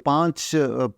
5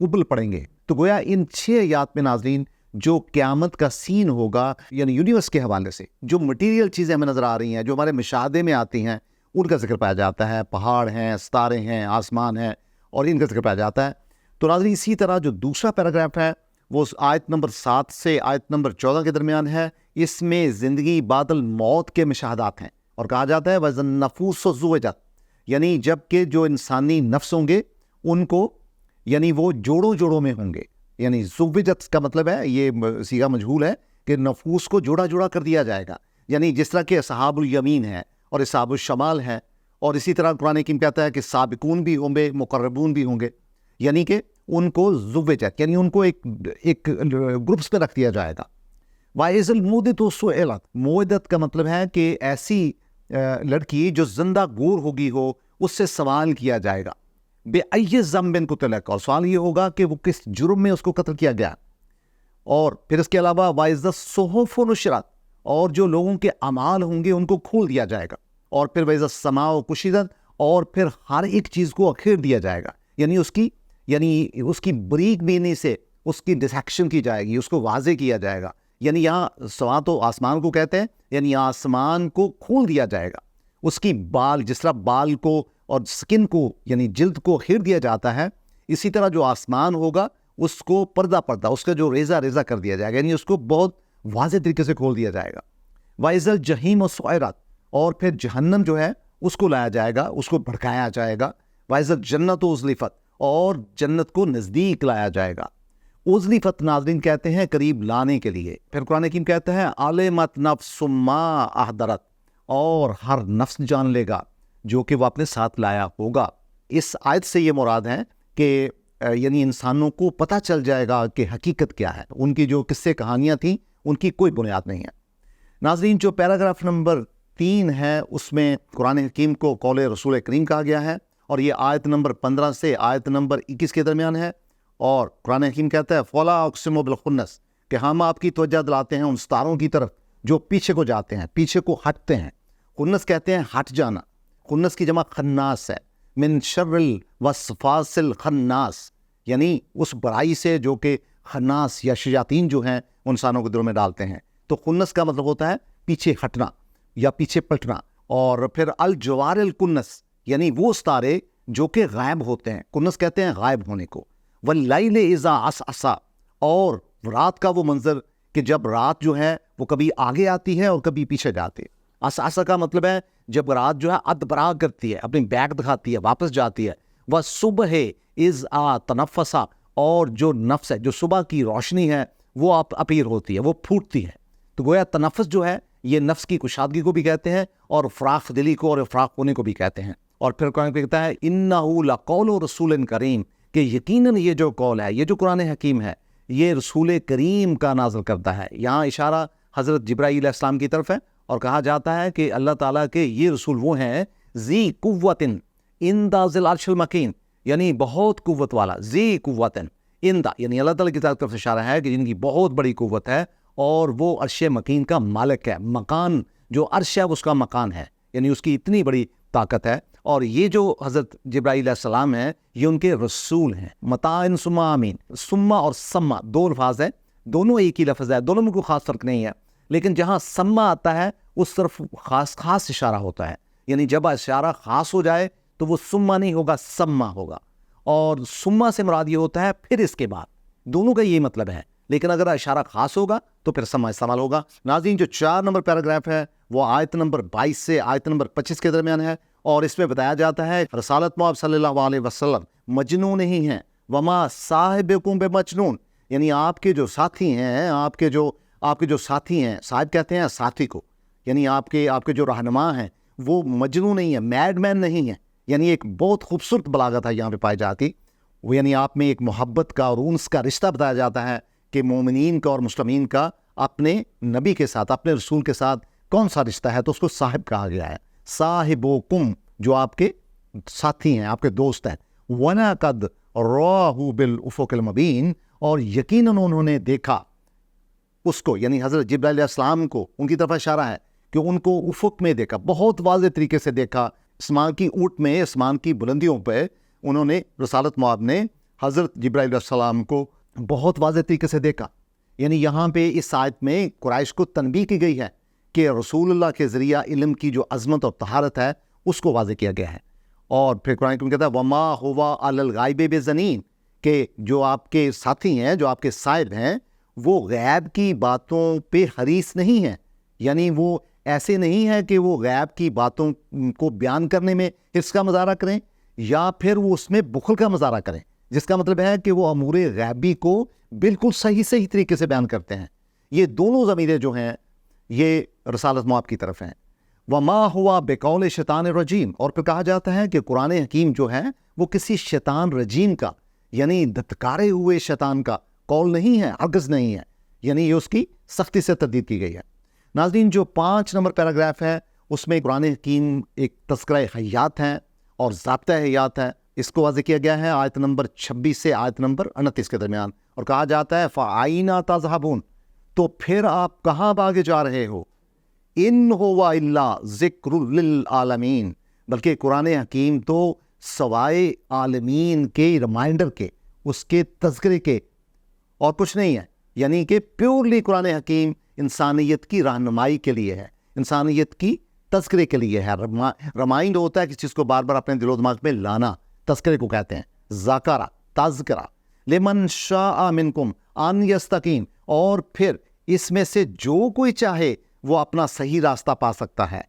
ابل پڑیں گے. تو گویا ان 6 آیات میں ناظرین جو قیامت کا سین ہوگا یعنی یونیورس کے حوالے سے جو مٹیریل چیزیں ہمیں نظر آ رہی ہیں، جو ہمارے مشاہدے میں آتی ہیں، ان کا ذکر پایا جاتا ہے. پہاڑ ہیں، ستارے ہیں، آسمان ہیں، اور ان کا ذکر پایا جاتا ہے. تو ناظرین اسی طرح جو دوسرا پیراگراف ہے وہ آیت نمبر 7 سے آیت نمبر 14 کے درمیان ہے. اس میں زندگی بعد الموت کے مشاہدات ہیں، اور کہا جاتا ہے وَإِذَا النُّفُوسُ زُوِّجَتْ، یعنی جب کہ جو انسانی نفس ہوں گے ان کو یعنی وہ جوڑوں جوڑوں میں ہوں گے. یعنی زُوِّجَتْ کا مطلب ہے، یہ صیغہ مجہول ہے، کہ نفوس کو جوڑا جوڑا کر دیا جائے گا. یعنی جس طرح کہ اصحاب الیمین ہے اور اصحاب الشمال ہے، اور اسی طرح قرآن حکیم کہتا ہے کہ سابقون بھی ہوں گے، مقربون بھی ہوں گے. یعنی کہ ان کو زُوِّجَتْ یعنی ان کو ایک گروپس میں رکھ دیا جائے گا. وَإِذَا الْمُوءُودَةُ سُئِلَتْ، موعدت کا مطلب ہے کہ ایسی لڑکی جو زندہ گور ہوگی ہو، اس سے سوال کیا جائے گا. بِأَيِّ ذَنبٍ قُتِلَتْ، اور سوال یہ ہوگا کہ وہ کس جرم میں اس کو قتل کیا گیا. اور پھر اس کے علاوہ وَإِذَا الصُّحُفُ نُشِرَتْ، اور جو لوگوں کے اعمال ہوں گے ان کو کھول دیا جائے گا. اور پھر وَإِذَا السَّمَاءُ كُشِطَتْ، اور پھر ہر ایک چیز کو اکھیڑ دیا جائے گا. یعنی اس کی بریک بینی سے اس کی ڈسیکشن کی جائے گی، اس کو واضح کیا جائے گا. یعنی یہاں سوا تو آسمان کو کہتے ہیں، یعنی آسمان کو کھول دیا جائے گا. اس کی بال، جس طرح بال کو اور سکن کو یعنی جلد کو کھیر دیا جاتا ہے، اسی طرح جو آسمان ہوگا اس کو پردہ پردہ، اس کا جو ریزہ ریزہ کر دیا جائے گا، یعنی اس کو بہت واضح طریقے سے کھول دیا جائے گا. وَإِذَا الْجَحِيمُ سُعِرَتْ، اور پھر جہنم جو ہے اس کو لایا جائے گا، اس کو بھڑکایا جائے گا. وَإِذَا الْجَنَّةُ أُزْلِفَتْ، اور جنت کو نزدیک لایا جائے گا. ازلفت ناظرین کہتے ہیں قریب لانے کے لیے. پھر قرآن حکیم کہتا ہے عَلِمَتْ نَفْسٌ مَّا أَحْضَرَتْ، اور ہر نفس جان لے گا جو کہ وہ اپنے ساتھ لایا ہوگا. اس آیت سے یہ مراد ہے کہ یعنی انسانوں کو پتہ چل جائے گا کہ حقیقت کیا ہے. ان کی جو قصے کہانیاں تھیں ان کی کوئی بنیاد نہیں ہے. ناظرین جو پیراگراف نمبر 3 ہے اس میں قرآن حکیم کو قول رسول کریم کہا گیا ہے، اور یہ آیت نمبر 15 سے آیت نمبر 21 کے درمیان ہے. اور قرآن حکیم کہتا ہے فَلَا أُقْسِمُ بِالْخُنَّسِ، کہ ہم آپ کی توجہ دلاتے ہیں ان ستاروں کی طرف جو پیچھے کو جاتے ہیں، پیچھے کو ہٹتے ہیں. خنس کہتے ہیں ہٹ جانا. خنس کی جمع خناس ہے. من شر الوسواس الخناس، یعنی اس برائی سے جو کہ خناس یا شیاطین جو ہیں انسانوں کے دلوں میں ڈالتے ہیں. تو خنس کا مطلب ہوتا ہے پیچھے ہٹنا یا پیچھے پلٹنا. اور پھر الجوار الکنس، یعنی وہ ستارے جو کہ غائب ہوتے ہیں. کنس کہتے ہیں غائب ہونے کو. واللیل اذا عسعس، اور رات کا وہ منظر کہ جب رات جو ہے وہ کبھی آگے آتی ہے اور کبھی پیچھے جاتی ہے. عسعس کا مطلب ہے جب رات جو ہے ادبرا کرتی ہے، اپنی بیک دکھاتی ہے، واپس جاتی ہے. وصبح اذا تنفس، اور جو نفس ہے، جو صبح کی روشنی ہے وہ اپیر ہوتی ہے، وہ پھوٹتی ہے. تو گویا تنفس جو ہے یہ نفس کی کشادگی کو بھی کہتے ہیں، اور فراخ دلی کو اور افراق ہونے کو بھی کہتے ہیں. اور پھر قرآن کہتا ہے انہ لقول رسول کریم، کہ یقیناً یہ جو قول ہے، یہ جو قرآن حکیم ہے، یہ رسول کریم کا نازل کرتا ہے. یہاں اشارہ حضرت جبرائیل علیہ السلام کی طرف ہے، اور کہا جاتا ہے کہ اللہ تعالیٰ کے یہ رسول وہ ہیں ذی قوت عند ذی العرش المکین، یعنی بہت قوت والا. ذی قوت عند، یعنی اللہ تعالیٰ کی طرف سے اشارہ ہے کہ جن کی بہت بڑی قوت ہے، اور وہ عرش مکین کا مالک ہے. مکان جو عرش ہے اس کا مکان ہے، یعنی اس کی اتنی بڑی طاقت ہے. اور یہ جو حضرت جبرائیل علیہ السلام ہیں یہ ان کے رسول ہیں. متاع ثم امین، ثم اور سما دو الفاظ ہیں، دونوں ایک ہی لفظ ہے، دونوں میں کوئی خاص فرق نہیں ہے. لیکن جہاں سما آتا ہے اس طرف خاص اشارہ ہوتا ہے. یعنی جب اشارہ خاص ہو جائے تو وہ سما نہیں ہوگا، سما ہوگا. اور سما سے مراد یہ ہوتا ہے پھر اس کے بعد. دونوں کا یہ مطلب ہے، لیکن اگر اشارہ خاص ہوگا تو پھر سما استعمال ہوگا. ناظرین جو 4 نمبر پیراگراف ہے وہ آیت نمبر 22 سے آیت نمبر 25 کے درمیان ہے، اور اس میں بتایا جاتا ہے رسالت محمد صلی اللہ علیہ وسلم مجنون ہی ہیں. وما صاحبکم بمجنون، یعنی آپ کے جو ساتھی ہیں، آپ کے جو ساتھی ہیں، صاحب کہتے ہیں ساتھی کو، یعنی آپ کے جو رہنما ہیں وہ مجنون نہیں ہیں، میڈ مین نہیں ہیں. یعنی ایک بہت خوبصورت بلاغت ہے یہاں پہ پائی جاتی. وہ یعنی آپ میں ایک محبت کا اور انس کا رشتہ بتایا جاتا ہے کہ مومنین کا اور مسلمین کا اپنے نبی کے ساتھ، اپنے رسول کے ساتھ کون سا رشتہ ہے، تو اس کو صاحب کہا گیا ہے. صاحبکم، جو آپ کے ساتھی ہیں، آپ کے دوست ہیں. وَلَقَدْ رَآهُ بِالْأُفُقِ الْمُبِينِ، اور یقیناً انہوں نے دیکھا اس کو، یعنی حضرت جبرائیل علیہ السلام کو، ان کی طرف اشارہ ہے کہ ان کو افق میں دیکھا، بہت واضح طریقے سے دیکھا. آسمان کی اونٹ میں، آسمان کی بلندیوں پہ انہوں نے، رسالت مآب نے حضرت جبرائیل علیہ السلام کو بہت واضح طریقے سے دیکھا. یعنی یہاں پہ اس آیت میں قریش کو تنبیہ کی گئی ہے کہ رسول اللہ کے ذریعہ علم کی جو عظمت اور طہارت ہے اس کو واضح کیا گیا ہے. اور پھر قرآن کریم کہتا ہے وما ہوا علی الغیب بضنین، کہ جو آپ کے ساتھی ہیں، جو آپ کے صاحب ہیں، وہ غیب کی باتوں پہ حریص نہیں ہیں. یعنی وہ ایسے نہیں ہے کہ وہ غیب کی باتوں کو بیان کرنے میں حرص کا مظاہرہ کریں یا پھر وہ اس میں بخل کا مظاہرہ کریں، جس کا مطلب ہے کہ وہ امور غیبی کو بالکل صحیح طریقے سے بیان کرتے ہیں. یہ دونوں ضمیریں جو ہیں یہ رسالت مآب کی طرف ہیں. وما ہوا بقول شیطان رجیم، اور پھر کہا جاتا ہے کہ قرآن حکیم جو ہے وہ کسی شیطان رجیم کا، یعنی دھتکارے ہوئے شیطان کا قول نہیں ہے، ہرگز نہیں ہے. یعنی یہ اس کی سختی سے تردید کی گئی ہے. ناظرین، جو 5 نمبر پیراگراف ہے اس میں قرآن حکیم ایک تذکرہ حیات ہے اور ضابطہ حیات ہے. اس کو واضح کیا گیا ہے آیت نمبر 26 سے آیت نمبر 29 کے درمیان، اور کہا جاتا ہے فَأَيْنَ تَذْهَبُونَ، تو پھر آپ کہاں بھاگے جا رہے ہو. ان ہوا الا ذکر للعالمین، بلکہ قرآن حکیم تو سوائے عالمین کے ریمائنڈر کے، اس کے تذکرے کے اور کچھ نہیں ہے. یعنی کہ پیورلی قرآن حکیم انسانیت کی رہنمائی کے لیے ہے، انسانیت کی تذکرے کے لیے ہے. ریمائنڈ ہوتا ہے کسی چیز کو بار بار اپنے دل و دماغ میں لانا، تذکرے کو کہتے ہیں. ذاکرہ، تذکرہ. لمن شاء منکم ان یستقیم، اور پھر اس میں سے جو کوئی چاہے وہ اپنا صحیح راستہ پا سکتا ہے.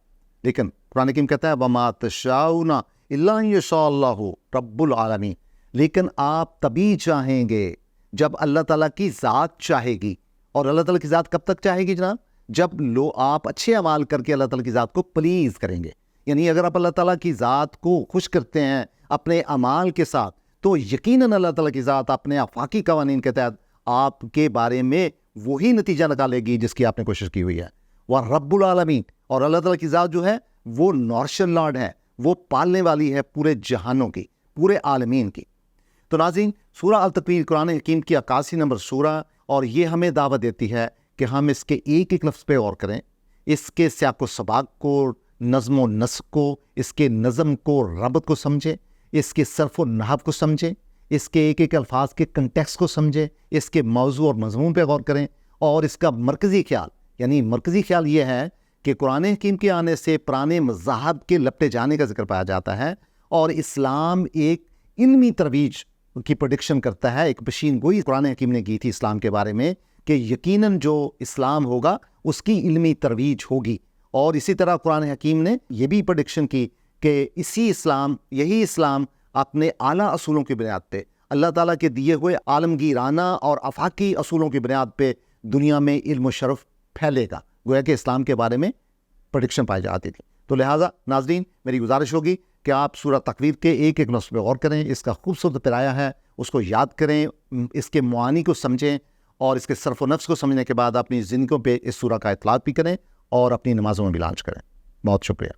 لیکن قرآن حکیم کہتا ہے وما تشاؤون الا ان یشاء اللہ رب العالمین، لیکن آپ تبھی چاہیں گے جب اللہ تعالیٰ کی ذات چاہے گی. اور اللہ تعالیٰ کی ذات کب تک چاہے گی جناب؟ جب آپ اچھے اعمال کر کے اللہ تعالیٰ کی ذات کو پلیز کریں گے. یعنی اگر آپ اللہ تعالیٰ کی ذات کو خوش کرتے ہیں اپنے اعمال کے ساتھ، تو یقیناً اللہ تعالیٰ کی ذات اپنے آفاقی قوانین کے تحت آپ کے بارے میں وہی نتیجہ نکالے گی جس کی آپ نے کوشش کی ہوئی ہے. وہ رب العالمین، اور اللہ تعالیٰ کی ذات جو ہے وہ نارشل لارڈ ہے، وہ پالنے والی ہے پورے جہانوں کی، پورے عالمین کی. تو ناظرین، سورہ التکویر قرآن حکیم کی 81 نمبر سورہ، اور یہ ہمیں دعوت دیتی ہے کہ ہم اس کے ایک ایک لفظ پہ غور کریں، اس کے سیاق و سباق کو، نظم و نسق کو، اس کے نظم کو، ربط کو سمجھیں، اس کے صرف و نحو کو سمجھیں، اس کے ایک ایک الفاظ کے کنٹیکس کو سمجھیں، اس کے موضوع اور مضمون پہ غور کریں. اور اس کا مرکزی خیال، یعنی مرکزی خیال یہ ہے کہ قرآن حکیم کے آنے سے پرانے مذاہب کے لپٹے جانے کا ذکر پایا جاتا ہے، اور اسلام ایک علمی ترویج کی پریڈکشن کرتا ہے. ایک پیشین گوئی قرآن حکیم نے کی تھی اسلام کے بارے میں کہ یقیناً جو اسلام ہوگا اس کی علمی ترویج ہوگی. اور اسی طرح قرآن حکیم نے یہ بھی پریڈکشن کی کہ یہی اسلام اپنے اعلیٰ اصولوں کی بنیاد پہ، اللہ تعالیٰ کے دیے ہوئے عالمگیرانہ اور آفاقی اصولوں کی بنیاد پہ دنیا میں علم و شرف پھیلے گا. گویا کہ اسلام کے بارے میں پریڈکشن پائی جاتی تھی. تو لہٰذا ناظرین، میری گزارش ہوگی کہ آپ سورہ تکویر کے ایک ایک لفظ پہ غور کریں، اس کا خوبصورت پیرایا ہے اس کو یاد کریں، اس کے معانی کو سمجھیں، اور اس کے صرف و نفس کو سمجھنے کے بعد اپنی زندگیوں پہ اس سورہ کا اطلاق بھی کریں اور اپنی نمازوں میں بھی لانچ کریں. بہت شکریہ.